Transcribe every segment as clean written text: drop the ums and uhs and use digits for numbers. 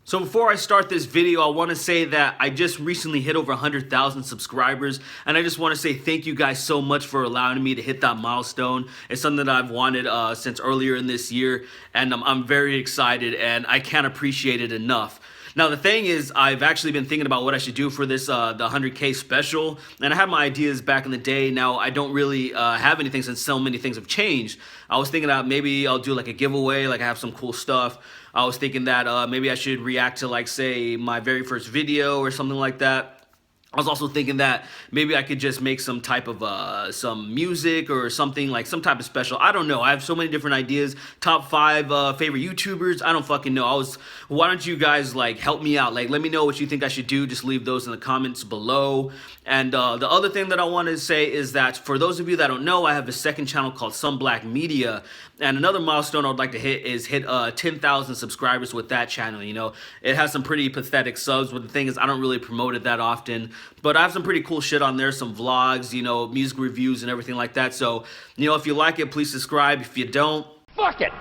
So before I start this video, I want to say that I just recently hit over 100,000 subscribers, and I just want to say thank you guys so much for allowing me to hit that milestone. It's something that I've wanted since earlier in this year, and I'm very excited, and I can't appreciate it enough. Now the thing is, I've actually been thinking about what I should do for this the 100K special, and I had my ideas back in the day. Now I don't really have anything since so many things have changed. I was thinking that maybe I'll do like a giveaway, like I have some cool stuff. I was thinking that maybe I should react to, like, say, my very first video or something like that. I was also thinking that maybe I could just make some type of some music or something, like some type of special. I don't know. I have so many different ideas. Top 5 favorite YouTubers. I don't fucking know. Why don't you guys like help me out? Like, let me know what you think I should do. Just leave those in the comments below. And the other thing that I want to say is that for those of you that don't know, I have a second channel called Some Black Media. And another milestone I would like to hit is hit 10,000 subscribers with that channel. You know, it has some pretty pathetic subs, but the thing is, I don't really promote it that often. But I have some pretty cool shit on there, some vlogs, you know, music reviews and everything like that. So, you know, if you like it, please subscribe. If you don't, fuck it.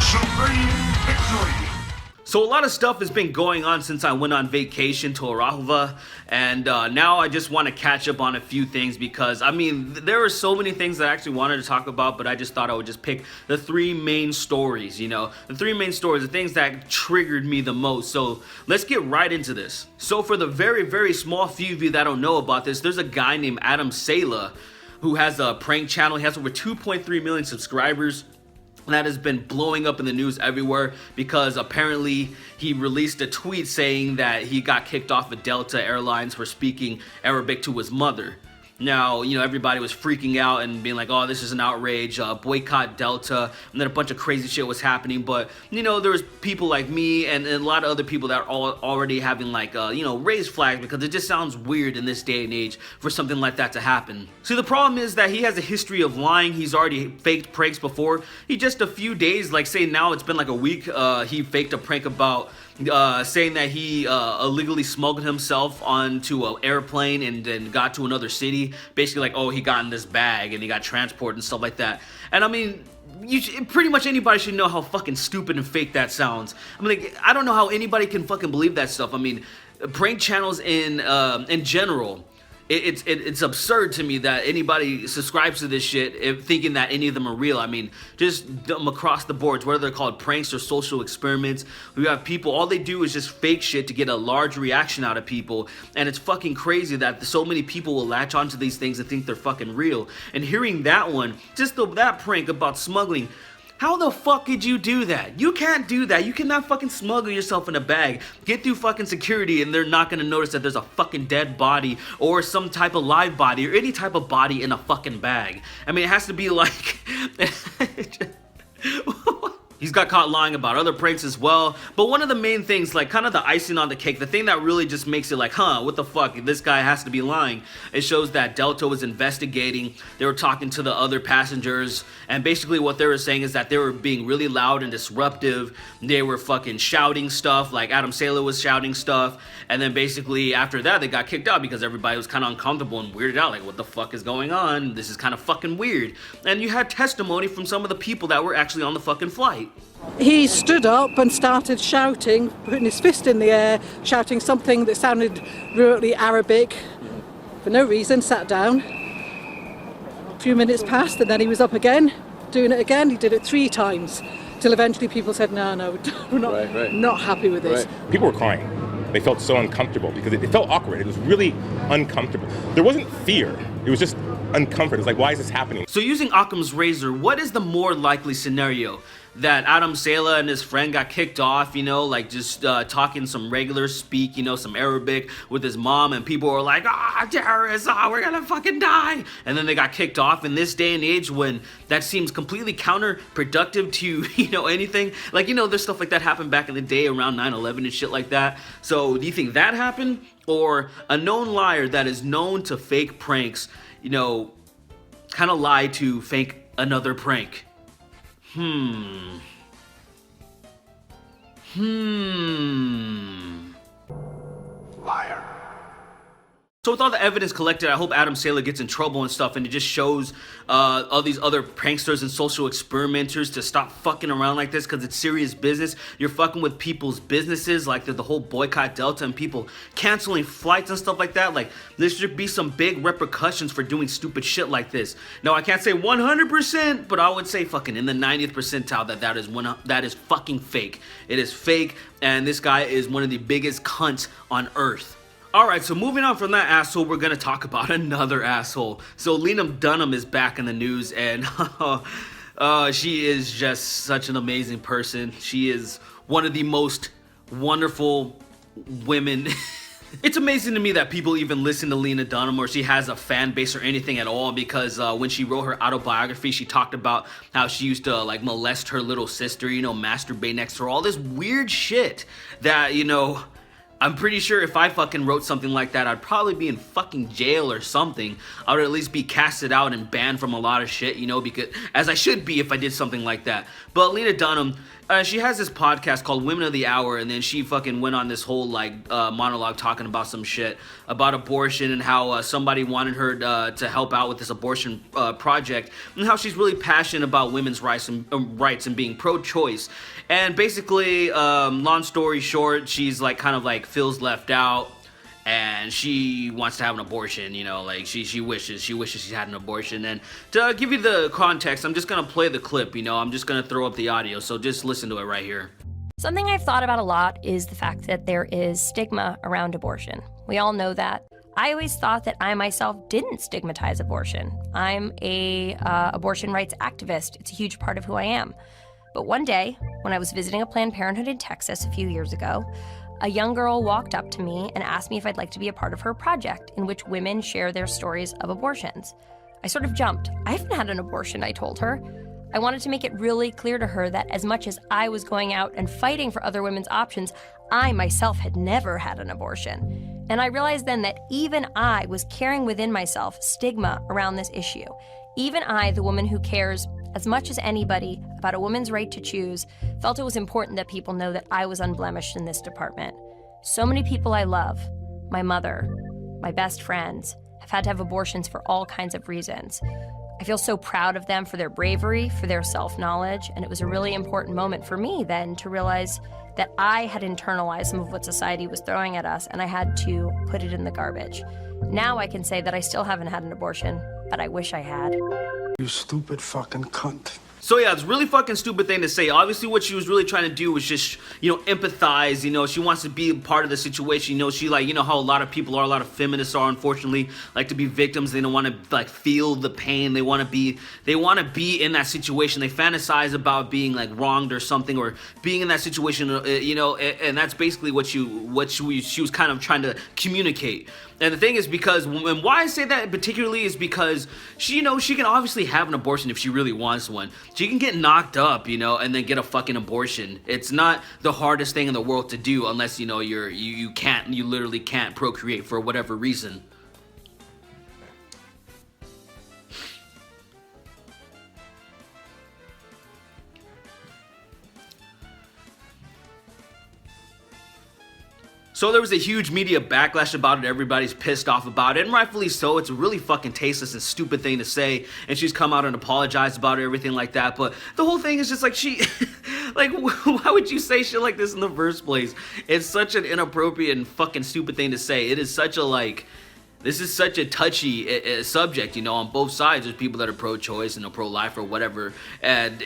Supreme victory. So a lot of stuff has been going on since I went on vacation to Arahava, and now I just want to catch up on a few things because, I mean, there are so many things that I actually wanted to talk about, but I just thought I would just pick the 3 main stories, you know, the 3 main stories, the things that triggered me the most. So let's get right into this. So for the very, very small few of you that don't know about this, there's a guy named Saleh who has a prank channel. He has over 2.3 million subscribers. That has been blowing up in the news everywhere because apparently he released a tweet saying that he got kicked off of Delta Airlines for speaking Arabic to his mother. Now, you know, everybody was freaking out and being like, oh, this is an outrage, boycott Delta, and then a bunch of crazy shit was happening. But, you know, there was people like me and a lot of other people that are already having, like, you know, raised flags because it just sounds weird in this day and age for something like that to happen. See, the problem is that he has a history of lying. He's already faked pranks before. He just a few days, like, say now it's been like a week, he faked a prank about saying that he illegally smuggled himself onto an airplane and then got to another city. Basically like, oh, he got in this bag and he got transported and stuff like that. And I mean, pretty much anybody should know how fucking stupid and fake that sounds. I mean, like, I don't know how anybody can fucking believe that stuff. I mean, prank channels in general, it's absurd to me that anybody subscribes to this shit thinking that any of them are real. I mean, just across the boards, whether they're called pranks or social experiments, we have people, all they do is just fake shit to get a large reaction out of people, and it's fucking crazy that so many people will latch onto these things and think they're fucking real. And hearing that one, just that prank about smuggling, how the fuck did you do that? You can't do that. You cannot fucking smuggle yourself in a bag, get through fucking security, and they're not gonna notice that there's a fucking dead body or some type of live body or any type of body in a fucking bag. I mean, it has to be like... He's got caught lying about other pranks as well. But one of the main things, like kind of the icing on the cake, the thing that really just makes it like, huh, what the fuck, this guy has to be lying. It shows that Delta was investigating. They were talking to the other passengers. And basically what they were saying is that they were being really loud and disruptive. They were fucking shouting stuff, like Saleh was shouting stuff. And then basically after that, they got kicked out because everybody was kind of uncomfortable and weirded out. Like, what the fuck is going on? This is kind of fucking weird. And you had testimony from some of the people that were actually on the fucking flight. He stood up and started shouting, putting his fist in the air, shouting something that sounded really Arabic for no reason, sat down. A few minutes passed and then he was up again, doing it again. He did it 3 times, till eventually people said, no, we're not, not happy with this. Right. People were crying. They felt so uncomfortable because it felt awkward. It was really uncomfortable. There wasn't fear. It was just uncomfort. It's like, why is this happening? So using Occam's razor, what is the more likely scenario? That Saleh and his friend got kicked off, you know, like just talking some regular speak, you know, some Arabic with his mom, and people were like, terrorists, we're gonna fucking die. And then they got kicked off in this day and age when that seems completely counterproductive to, you know, anything. Like, you know, there's stuff like that happened back in the day around 9/11 and shit like that. So do you think that happened? Or a known liar that is known to fake pranks, you know, kind of lie to fake another prank? Liar. So with all the evidence collected, I hope Adam Saleh gets in trouble and stuff, and it just shows all these other pranksters and social experimenters to stop fucking around like this, because it's serious business. You're fucking with people's businesses, like the whole boycott Delta and people canceling flights and stuff like that. Like, there should be some big repercussions for doing stupid shit like this. No, I can't say 100%, but I would say fucking in the 90th percentile that is fucking fake. It is fake, and this guy is one of the biggest cunts on earth. Alright, so moving on from that asshole, we're gonna talk about another asshole. So Lena Dunham is back in the news, and she is just such an amazing person. She is one of the most wonderful women. It's amazing to me that people even listen to Lena Dunham, or she has a fan base or anything at all, because when she wrote her autobiography, she talked about how she used to like molest her little sister, you know, masturbate next to her, all this weird shit that, you know, I'm pretty sure if I fucking wrote something like that, I'd probably be in fucking jail or something. I would at least be casted out and banned from a lot of shit, you know, because as I should be if I did something like that. But Lena Dunham, she has this podcast called Women of the Hour, and then she fucking went on this whole like monologue talking about some shit about abortion and how somebody wanted her to help out with this abortion project, and how she's really passionate about women's rights and being pro-choice. And basically, long story short, she's like kind of like feels left out, and she wants to have an abortion, you know, like she wishes she had an abortion. And to give you the context, I'm just gonna play the clip, you know, I'm just gonna throw up the audio, so just listen to it right here. Something I've thought about a lot is the fact that there is stigma around abortion. We all know that. I always thought that I myself didn't stigmatize abortion. I'm a abortion rights activist. It's a huge part of who I am. But one day, when I was visiting a Planned Parenthood in Texas a few years ago, a young girl walked up to me and asked me if I'd like to be a part of her project, in which women share their stories of abortions. I sort of jumped. I haven't had an abortion, I told her. I wanted to make it really clear to her that as much as I was going out and fighting for other women's options, I myself had never had an abortion. And I realized then that even I was carrying within myself stigma around this issue. Even I, the woman who cares as much as anybody about a woman's right to choose, felt it was important that people know that I was unblemished in this department. So many people I love, my mother, my best friends, have had to have abortions for all kinds of reasons. I feel so proud of them for their bravery, for their self-knowledge, and it was a really important moment for me then to realize that I had internalized some of what society was throwing at us, and I had to put it in the garbage. Now I can say that I still haven't had an abortion, but I wish I had. You stupid fucking cunt. So yeah, it's a really fucking stupid thing to say. Obviously what she was really trying to do was just, you know, empathize, you know, she wants to be a part of the situation, you know, she like, you know how a lot of people are, a lot of feminists are, unfortunately, like to be victims. They don't want to like feel the pain. They want to be in that situation. They fantasize about being like wronged or something, or being in that situation, you know, and that's basically what she was kind of trying to communicate. And the thing is, because, and why I say that particularly is because she, you know, she can obviously have an abortion if she really wants one. She can get knocked up, you know, and then get a fucking abortion. It's not the hardest thing in the world to do, unless, you know, you literally can't procreate for whatever reason. So there was a huge media backlash about it. Everybody's pissed off about it, and rightfully so. It's a really fucking tasteless and stupid thing to say, and she's come out and apologized about it, everything like that. But the whole thing is just like, like, why would you say shit like this in the first place? It's such an inappropriate and fucking stupid thing to say. It is such a, like, this is such a touchy subject, you know, on both sides. There's people that are pro-choice and pro-life or whatever, and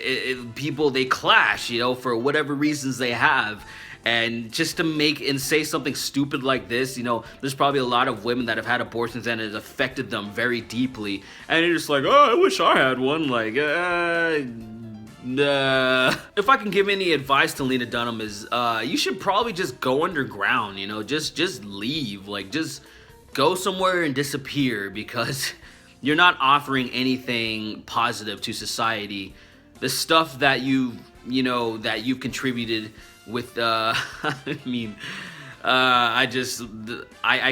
people, they clash, you know, for whatever reasons they have. And just to make and say something stupid like this, you know, there's probably a lot of women that have had abortions and it affected them very deeply. And you're just like, oh, I wish I had one. Like, If I can give any advice to Lena Dunham is, you should probably just go underground, you know, just leave. Like, just go somewhere and disappear, because you're not offering anything positive to society. The stuff that you've contributed with, I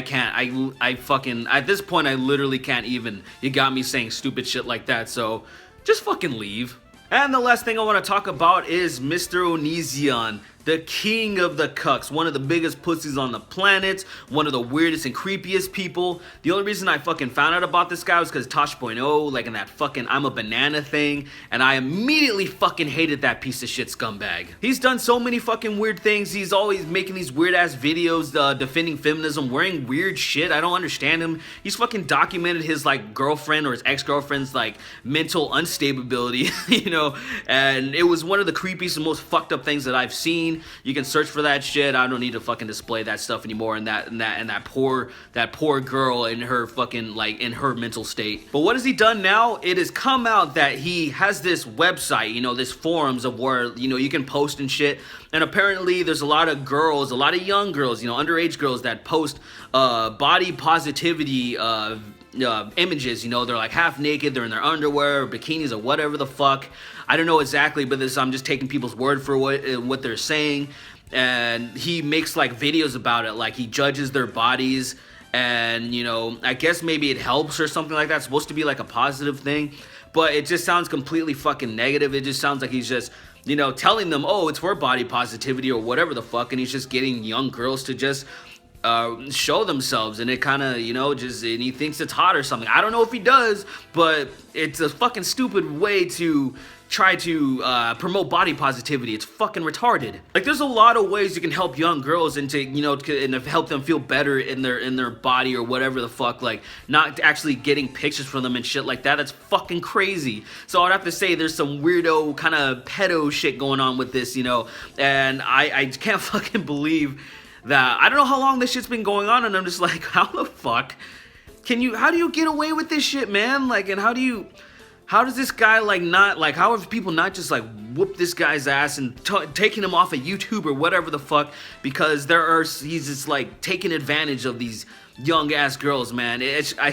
can't, I fucking, at this point, I literally can't even, you got me saying stupid shit like that, so just fucking leave. And the last thing I want to talk about is Mr. Onision, the king of the cucks, one of the biggest pussies on the planet, one of the weirdest and creepiest people. The only reason I fucking found out about this guy was because Tosh.0, like in that fucking I'm a banana thing, and I immediately fucking hated that piece of shit scumbag. He's done so many fucking weird things. He's always making these weird ass videos defending feminism, wearing weird shit. I don't understand him. He's fucking documented his like girlfriend or his ex-girlfriend's like mental unstability, you know, and it was one of the creepiest and most fucked up things that I've seen. You can search for that shit. I don't need to fucking display that stuff anymore, and that poor girl in her fucking like in her mental state. But what has he done now? It has come out that he has this website, you know, this forums of where, you know, you can post and shit. And apparently there's a lot of girls, a lot of young girls, you know, underage girls that post body positivity images. You know, they're like half naked, they're in their underwear or bikinis or whatever the fuck. I don't know exactly, but I'm just taking people's word for what they're saying. And he makes like videos about it, like he judges their bodies, and you know, I guess maybe it helps or something like that. It's supposed to be like a positive thing, but it just sounds completely fucking negative. It just sounds like he's just, you know, telling them, oh, it's for body positivity or whatever the fuck, and he's just getting young girls to just show themselves, and it kind of, you know, just, and he thinks it's hot or something. I don't know if he does, but it's a fucking stupid way to try to promote body positivity. It's fucking retarded. Like, there's a lot of ways you can help young girls and to, you know, and help them feel better in their body or whatever the fuck, like not actually getting pictures from them and shit like that. That's fucking crazy. So I'd have to say there's some weirdo kind of pedo shit going on with this, you know, and I can't fucking believe that. I don't know how long this shit's been going on, and I'm just like, how the fuck how do you get away with this shit, man? Like, and how does this guy like not, like, how have people not just like whoop this guy's ass and taking him off of YouTube or whatever the fuck, because he's just like taking advantage of these young ass girls, man. I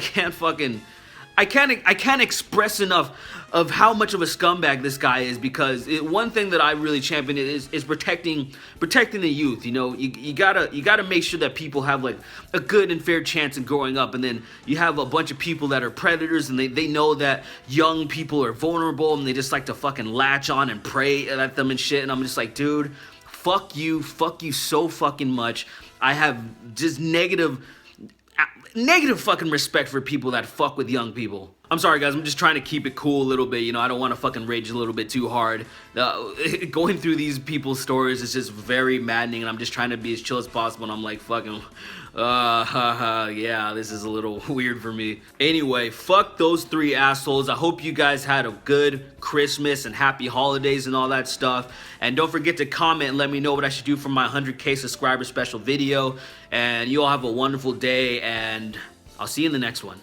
can't express enough of how much of a scumbag this guy is, because one thing that I really champion is protecting the youth. You know, you gotta make sure that people have like a good and fair chance in growing up, and then you have a bunch of people that are predators, and they know that young people are vulnerable, and they just like to fucking latch on and prey at them and shit. And I'm just like, dude, fuck you so fucking much. I have just negative fucking respect for people that fuck with young people. I'm sorry, guys. I'm just trying to keep it cool a little bit. You know, I don't want to fucking rage a little bit too hard. Going through these people's stories is just very maddening, and I'm just trying to be as chill as possible. And I'm like, fucking, yeah, this is a little weird for me. Anyway, fuck those three assholes. I hope you guys had a good Christmas and happy holidays and all that stuff. And don't forget to comment and let me know what I should do for my 100K subscriber special video. And you all have a wonderful day, and I'll see you in the next one.